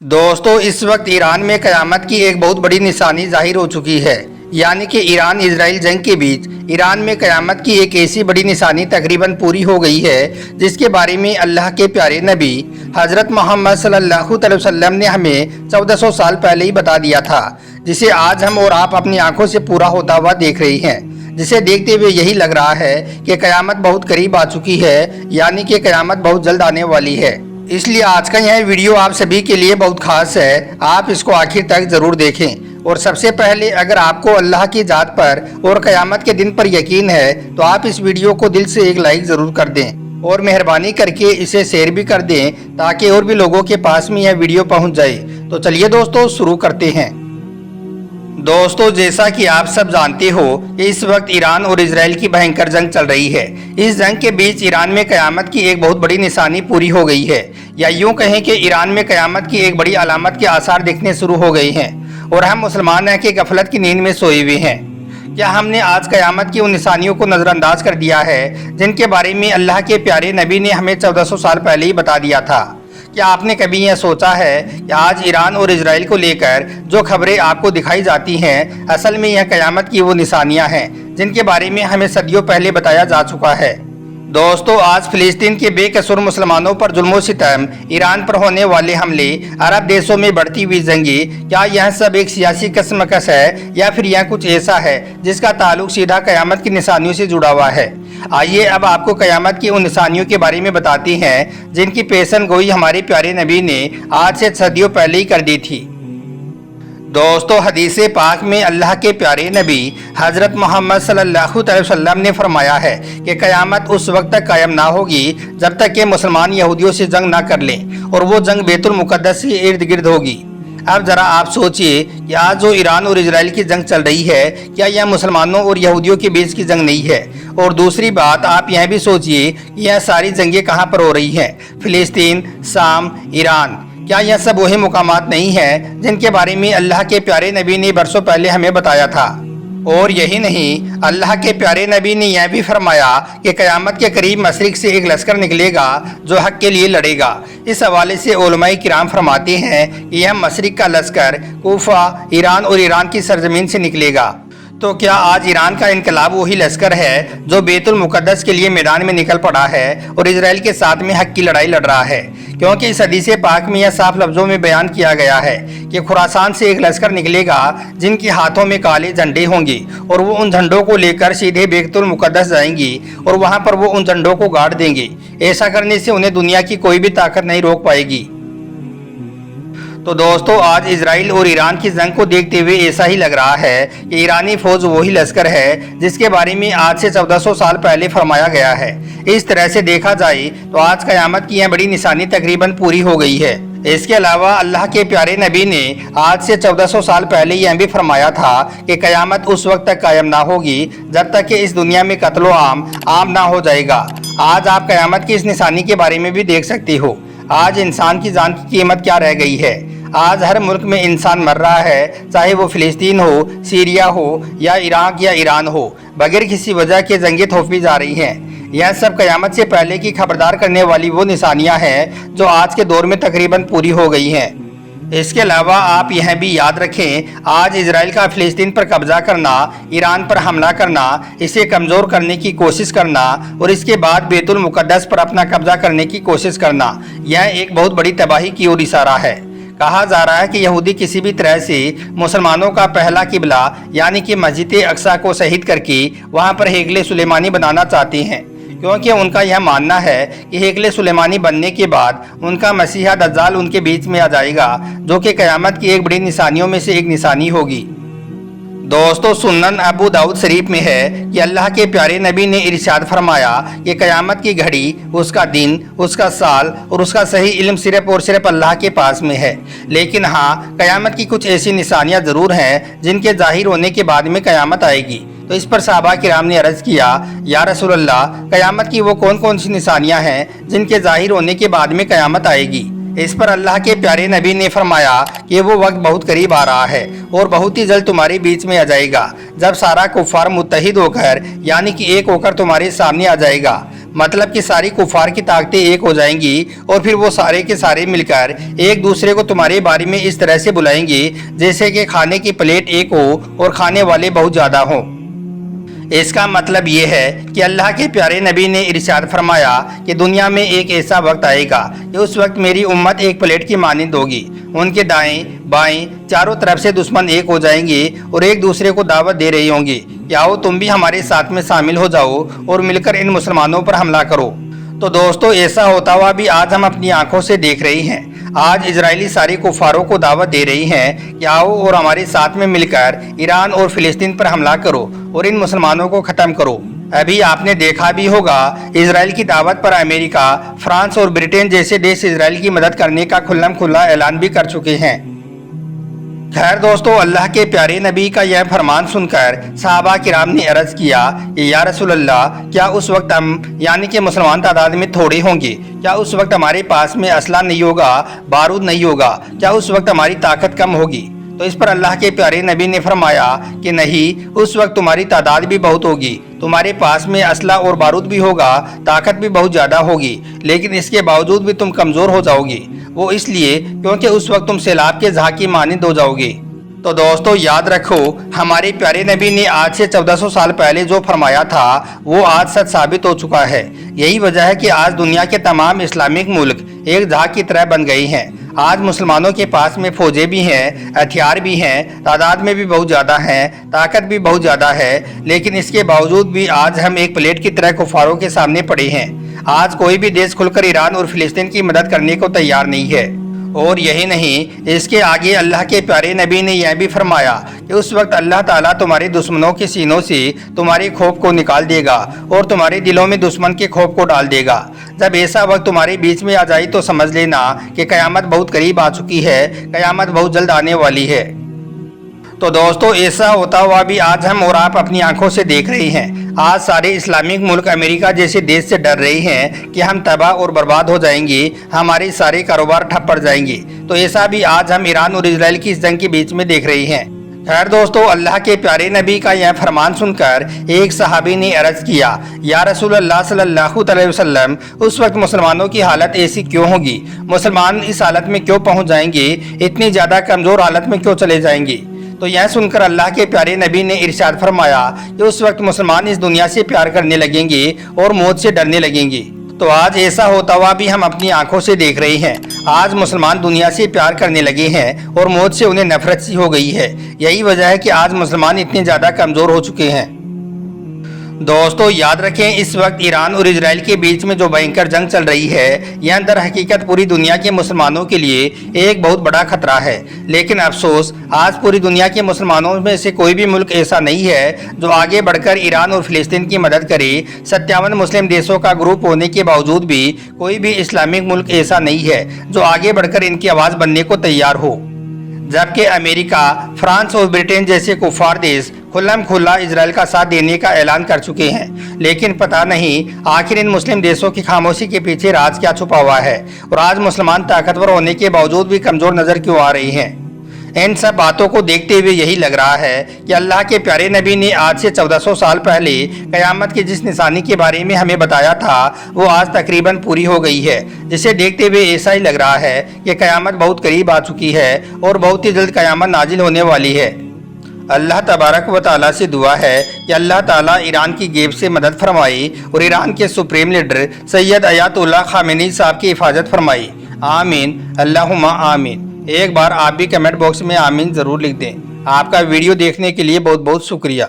दोस्तों इस वक्त ईरान में क़यामत की एक बहुत बड़ी निशानी जाहिर हो चुकी है, यानी कि ईरान इजराइल जंग के बीच ईरान में क़यामत की एक ऐसी बड़ी निशानी तकरीबन पूरी हो गई है जिसके बारे में अल्लाह के प्यारे नबी हज़रत मोहम्मद सल्लल्लाहु अलैहि वसल्लम ने हमें 1400 साल पहले ही बता दिया था, जिसे आज हम और आप अपनी आंखों से पूरा होता हुआ देख रहे हैं। जिसे देखते हुए यही लग रहा है कि क़यामत बहुत करीब आ चुकी है, यानी कि क़यामत बहुत जल्द आने वाली है। इसलिए आज का यह वीडियो आप सभी के लिए बहुत खास है, आप इसको आखिर तक ज़रूर देखें। और सबसे पहले अगर आपको अल्लाह की ज़ात पर और क़यामत के दिन पर यकीन है तो आप इस वीडियो को दिल से एक लाइक ज़रूर कर दें और मेहरबानी करके इसे शेयर भी कर दें ताकि और भी लोगों के पास में यह वीडियो पहुंच जाए। तो चलिए दोस्तों शुरू करते हैं। दोस्तों जैसा कि आप सब जानते हो कि इस वक्त ईरान और इजराइल की भयंकर जंग चल रही है। इस जंग के बीच ईरान में क़यामत की एक बहुत बड़ी निशानी पूरी हो गई है, या यूं कहें कि ईरान में क़यामत की एक बड़ी अलामत के आसार दिखने शुरू हो गए हैं और हम मुसलमान हैं कि गफलत की नींद में सोए हुए हैं। क्या हमने आज क़यामत की उन निशानियों को नज़रअंदाज कर दिया है जिनके बारे में अल्लाह के प्यारे नबी ने हमें 1400 साल पहले ही बता दिया था? क्या आपने कभी यह सोचा है कि आज ईरान और इजराइल को लेकर जो खबरें आपको दिखाई जाती हैं, असल में यह क़यामत की वो निशानियां हैं जिनके बारे में हमें सदियों पहले बताया जा चुका है। दोस्तों आज फ़िलिस्तीन के बेकसूर मुसलमानों पर जुल्म सितम, ईरान पर होने वाले हमले, अरब देशों में बढ़ती हुई जंगें, क्या यह सब एक सियासी कशमकश है या फिर यह कुछ ऐसा है जिसका ताल्लुक सीधा क़यामत की निशानियों से जुड़ा हुआ है? आइए अब आपको क़यामत की उन निशानियों के बारे में बताते हैं जिनकी पेशन गोई हमारे प्यारे नबी ने आज से सदियों पहले ही कर दी थी। दोस्तों हदीस पाक में अल्लाह के प्यारे नबी हज़रत मोहम्मद सल्लल्लाहु अलैहि वसल्लम ने फरमाया है कि क़यामत उस वक्त तक कायम ना होगी जब तक कि मुसलमान यहूदियों से जंग ना कर लें, और वो जंग बैतुल मुक़द्दस के इर्द गिर्द होगी। अब ज़रा आप सोचिए कि आज जो ईरान और इजराइल की जंग चल रही है, क्या यह मुसलमानों और यहूदियों के बीच की जंग नहीं है? और दूसरी बात आप यह भी सोचिए कि यह सारी जंगें कहाँ पर हो रही हैं? फ़िलिस्तीन, शाम, ईरान। क्या यह सब वही मुकामात नहीं हैं जिनके बारे में अल्लाह के प्यारे नबी ने बरसों पहले हमें बताया था? और यही नहीं, अल्लाह के प्यारे नबी ने यह भी फरमाया कि क़यामत के करीब मशरिक़ से एक लश्कर निकलेगा जो हक़ के लिए लड़ेगा। इस हवाले से उलमाए किराम फरमाते हैं कि यह मशरिक़ का लश्कर कूफा, ईरान और ईरान की सरजमीन से निकलेगा। तो क्या आज ईरान का इनकलाब वही लश्कर है जो बैतुल मुक़द्दस के लिए मैदान में निकल पड़ा है और इजराइल के साथ में हक़ की लड़ाई लड़ रहा है? क्योंकि इस हदीस पाक में यह साफ लफ्ज़ों में बयान किया गया है कि खुरासान से एक लश्कर निकलेगा जिनके हाथों में काले झंडे होंगे और वो उन झंडों को लेकर सीधे बैतुल मुक़द्दस जाएंगी और वहाँ पर वो उन झंडों को गाड़ देंगे। ऐसा करने से उन्हें दुनिया की कोई भी ताकत नहीं रोक पाएगी। तो दोस्तों आज इजराइल और ईरान की जंग को देखते हुए ऐसा ही लग रहा है कि ईरानी फौज वही लश्कर है जिसके बारे में आज से 1400 साल पहले फरमाया गया है। इस तरह से देखा जाए तो आज क़यामत की यह बड़ी निशानी तकरीबन पूरी हो गई है। इसके अलावा अल्लाह के प्यारे नबी ने आज से 1400 साल पहले यह भी फरमाया था कि क़यामत उस वक्त तक कायम ना होगी जब तक कि इस दुनिया में कत्लो आम ना हो जाएगा। आज आप क़यामत की इस निशानी के बारे में भी देख सकते हो। आज इंसान की जान की कीमत क्या रह गई है? आज हर मुल्क में इंसान मर रहा है, चाहे वो फ़िलिस्तीन हो, सीरिया हो या इराक या ईरान हो, बगैर किसी वजह के जंगें थोपी जा रही हैं। यह सब क़यामत से पहले की खबरदार करने वाली वो निशानियां हैं जो आज के दौर में तकरीबन पूरी हो गई हैं। इसके अलावा आप यह भी याद रखें, आज इजराइल का फ़िलिस्तीन पर कब्जा करना, ईरान पर हमला करना, इसे कमज़ोर करने की कोशिश करना और इसके बाद बैतुल मुक़द्दस पर अपना कब्जा करने की कोशिश करना, यह एक बहुत बड़ी तबाही की ओर इशारा है। कहा जा रहा है कि यहूदी किसी भी तरह से मुसलमानों का पहला किबला यानी कि मस्जिद अक्सा को शहीद करके वहां पर हेकले सुलेमानी बनाना चाहते हैं, क्योंकि उनका यह मानना है कि हेकले सुलेमानी बनने के बाद उनका मसीहा दज्जाल उनके बीच में आ जाएगा, जो कि क़यामत की एक बड़ी निशानियों में से एक निशानी होगी। दोस्तों सुनन अबू दाऊद शरीफ में है कि अल्लाह के प्यारे नबी ने इरशाद फरमाया कि क़यामत की घड़ी, उसका दिन, उसका साल और उसका सही इल्म सिर्फ और सिर्फ अल्लाह के पास में है। लेकिन हाँ, क़यामत की कुछ ऐसी निशानियाँ ज़रूर हैं जिनके ज़ाहिर होने के बाद में क़यामत आएगी। तो इस पर सहाबा किराम ने अर्ज़ किया, या रसूल अल्लाह, क़यामत की वो कौन कौन सी निशानियाँ हैं जिनके ज़ाहिर होने के बाद में क़यामत आएगी? इस पर अल्लाह के प्यारे नबी ने फरमाया कि वो वक्त बहुत करीब आ रहा है और बहुत ही जल्द तुम्हारे बीच में आ जाएगा जब सारा कुफार मुत्तहिद होकर यानी कि एक होकर तुम्हारे सामने आ जाएगा। मतलब कि सारी कुफार की ताकतें एक हो जाएंगी और फिर वो सारे के सारे मिलकर एक दूसरे को तुम्हारे बारे में इस तरह से बुलाएंगे जैसे कि खाने की प्लेट एक हो और खाने वाले बहुत ज़्यादा हों। इसका मतलब ये है कि अल्लाह के प्यारे नबी ने इरशाद फरमाया कि दुनिया में एक ऐसा वक्त आएगा कि उस वक्त मेरी उम्मत एक प्लेट की मानिंद होगी। उनके दाएं बाएं चारों तरफ से दुश्मन एक हो जाएंगे और एक दूसरे को दावत दे रही होंगी कि आओ तुम भी हमारे साथ में शामिल हो जाओ और मिलकर इन मुसलमानों पर हमला करो। तो दोस्तों, ऐसा होता हुआ भी आज हम अपनी आंखों से देख रहे हैं। आज इजरायली सारी कुफारों को दावत दे रही हैं कि आओ और हमारे साथ में मिलकर ईरान और फिलिस्तीन पर हमला करो और इन मुसलमानों को ख़त्म करो। अभी आपने देखा भी होगा, इजराइल की दावत पर अमेरिका, फ्रांस और ब्रिटेन जैसे देश इजराइल की मदद करने का खुल्लम खुल्ला ऐलान भी कर चुके हैं। खैर दोस्तों, अल्लाह के प्यारे नबी का यह फरमान सुनकर सहाबा किराम ने अर्ज किया कि या रसूल अल्लाह, क्या उस वक्त हम यानी कि मुसलमान तादाद में थोड़े होंगे? क्या उस वक्त हमारे पास में असला नहीं होगा, बारूद नहीं होगा? क्या उस वक्त हमारी ताकत कम होगी? तो इस पर अल्लाह के प्यारे नबी ने फरमाया कि नहीं, उस वक्त तुम्हारी तादाद भी बहुत होगी, तुम्हारे पास में असला और बारूद भी होगा, ताकत भी बहुत ज़्यादा होगी, लेकिन इसके बावजूद भी तुम कमज़ोर हो जाओगे। वो इसलिए क्योंकि उस वक्त तुम सैलाब के जहाँ की मानिंद हो जाओगे। तो दोस्तों, याद रखो, हमारे प्यारे नबी ने आज से 1400 साल पहले जो फरमाया था वो आज सच साबित हो चुका है। यही वजह है कि आज दुनिया के तमाम इस्लामिक मुल्क एक जहाँ की तरह बन गए हैं। आज मुसलमानों के पास में फौजें भी हैं, हथियार भी हैं, तादाद में भी बहुत ज़्यादा हैं, ताकत भी बहुत ज़्यादा है, लेकिन इसके बावजूद भी आज हम एक प्लेट की तरह कुफारों के सामने पड़े हैं। आज कोई भी देश खुलकर ईरान और फिलिस्तीन की मदद करने को तैयार नहीं है। और यही नहीं, इसके आगे अल्लाह के प्यारे नबी ने यह भी फरमाया कि उस वक्त अल्लाह ताला तुम्हारे दुश्मनों के सीनों से तुम्हारे खौफ को निकाल देगा और तुम्हारे दिलों में दुश्मन के खौफ को डाल देगा। जब ऐसा वक्त तुम्हारे बीच में आ जाए तो समझ लेना कि क़यामत बहुत करीब आ चुकी है, क़यामत बहुत जल्द आने वाली है। तो दोस्तों, ऐसा होता हुआ भी आज हम और आप अपनी आंखों से देख रहे हैं। आज सारे इस्लामिक मुल्क अमेरिका जैसे देश से डर रहे हैं कि हम तबाह और बर्बाद हो जाएंगे, हमारे सारे कारोबार ठप पड़ जाएंगे। तो ऐसा भी आज हम ईरान और इजराइल की इस जंग के बीच में देख रहे हैं। खैर दोस्तों, अल्लाह के प्यारे नबी का यह फरमान सुनकर एक सहाबी ने अर्ज किया, या रसूल अल्लाह सल्लल्लाहु अलैहि वसल्लम, उस वक्त मुसलमानों की हालत ऐसी क्यों होगी? मुसलमान इस हालत में क्यों पहुंच जाएंगे? इतनी ज़्यादा कमज़ोर हालत में क्यों चले जाएंगे? तो यह सुनकर अल्लाह के प्यारे नबी ने इरशाद फरमाया कि उस वक्त मुसलमान इस दुनिया से प्यार करने लगेंगे और मौत से डरने लगेंगे। तो आज ऐसा होता हुआ भी हम अपनी आंखों से देख रहे हैं। आज मुसलमान दुनिया से प्यार करने लगे हैं और मौत से उन्हें नफरत सी हो गई है। यही वजह है कि आज मुसलमान इतने ज़्यादा कमज़ोर हो चुके हैं। दोस्तों, याद रखें, इस वक्त ईरान और इजराइल के बीच में जो भयंकर जंग चल रही है, यह अंदर हकीकत पूरी दुनिया के मुसलमानों के लिए एक बहुत बड़ा खतरा है। लेकिन अफसोस, आज पूरी दुनिया के मुसलमानों में से कोई भी मुल्क ऐसा नहीं है जो आगे बढ़कर ईरान और फिलिस्तीन की मदद करे। 57 मुस्लिम देशों का ग्रुप होने के बावजूद भी कोई भी इस्लामिक मुल्क ऐसा नहीं है जो आगे बढ़कर इनकी आवाज़ बनने को तैयार हो। जबकि अमेरिका, फ्रांस और ब्रिटेन जैसे कुफार देश खुल्लम खुल्ला इजराइल का साथ देने का ऐलान कर चुके हैं। लेकिन पता नहीं आखिर इन मुस्लिम देशों की खामोशी के पीछे राज क्या छुपा हुआ है और आज मुसलमान ताकतवर होने के बावजूद भी कमज़ोर नज़र क्यों आ रही हैं। इन सब बातों को देखते हुए यही लग रहा है कि अल्लाह के प्यारे नबी ने आज से 1400 साल पहले क़यामत की जिस निशानी के बारे में हमें बताया था वो आज तकरीबन पूरी हो गई है। जिसे देखते हुए ऐसा ही लग रहा है कि क़यामत बहुत करीब आ चुकी है और बहुत ही जल्द क़यामत नाजिल होने वाली है। अल्लाह तबारक व तआला से दुआ है कि अल्लाह ताला ईरान की गेब से मदद फरमाई और ईरान के supreme leader Syed Ayatollah Khamenei साहब की हिफाजत फरमाई। आमीन, अल्लाहुम्मा आमीन। एक बार आप भी कमेंट बॉक्स में आमीन ज़रूर लिख दें। आपका वीडियो देखने के लिए बहुत बहुत शुक्रिया।